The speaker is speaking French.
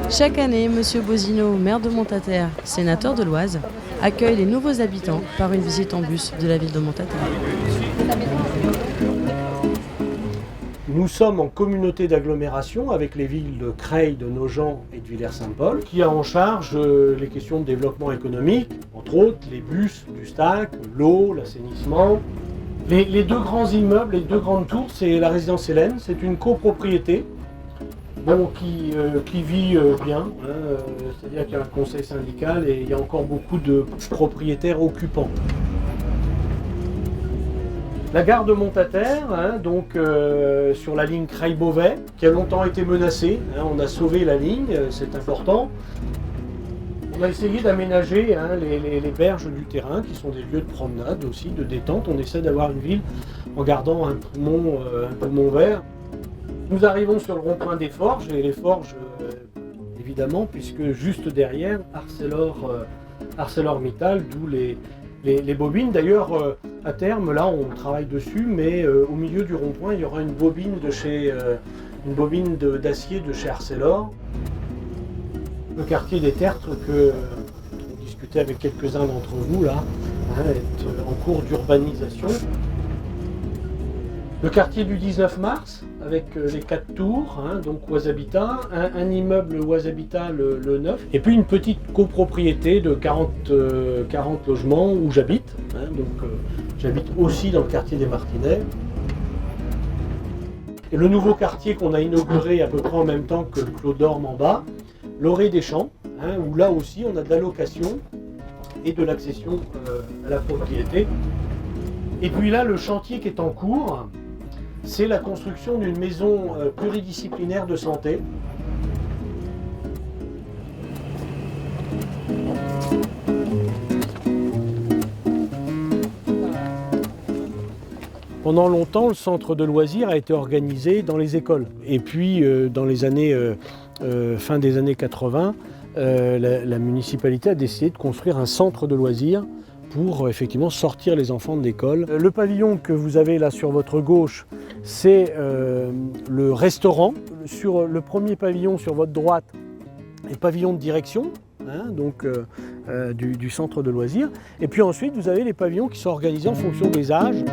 Chaque année, Monsieur Bozino, maire de Montataire, sénateur de l'Oise, accueille les nouveaux habitants par une visite en bus de la ville de Montataire. Nous sommes en communauté d'agglomération avec les villes de Creil, de Nogent et de Villers-Saint-Paul, qui a en charge les questions de développement économique, entre autres les bus du STAC, l'eau, l'assainissement. Les deux grands immeubles, les deux grandes tours, c'est la résidence Hélène, c'est une copropriété qui vit bien, c'est-à-dire qu'il y a un conseil syndical et il y a encore beaucoup de propriétaires occupants. La gare de Montataire, sur la ligne Creil-Beauvais, qui a longtemps été menacée, on a sauvé la ligne, c'est important. On a essayé d'aménager les berges du terrain, qui sont des lieux de promenade aussi, de détente. On essaie d'avoir une ville en gardant un poumon vert. Nous arrivons sur le rond-point des Forges, et les Forges, évidemment, puisque juste derrière, ArcelorMittal, d'où les bobines. D'ailleurs, à terme, là, on travaille dessus, mais au milieu du rond-point, il y aura une bobine d'acier de chez Arcelor. Le quartier des Tertres, que on discutait avec quelques-uns d'entre vous, là, est en cours d'urbanisation. Le quartier du 19 mars, avec les 4 tours, donc Oise Habitat, un immeuble Oise Habitat le 9, et puis une petite copropriété de 40 logements où j'habite. J'habite aussi dans le quartier des Martinets. Et le nouveau quartier qu'on a inauguré à peu près en même temps que le Clos d'Orme en bas, l'Orée des Champs, où là aussi on a de la location et de l'accession à la propriété. Et puis là, le chantier qui est en cours, c'est la construction d'une maison pluridisciplinaire de santé. Pendant longtemps, le centre de loisirs a été organisé dans les écoles. Et puis, dans les années, fin des années 80, la municipalité a décidé de construire un centre de loisirs pour effectivement sortir les enfants de l'école. Le pavillon que vous avez là sur votre gauche, c'est le restaurant. Sur le premier pavillon sur votre droite, le pavillon de direction, du centre de loisirs. Et puis ensuite, vous avez les pavillons qui sont organisés en fonction des âges.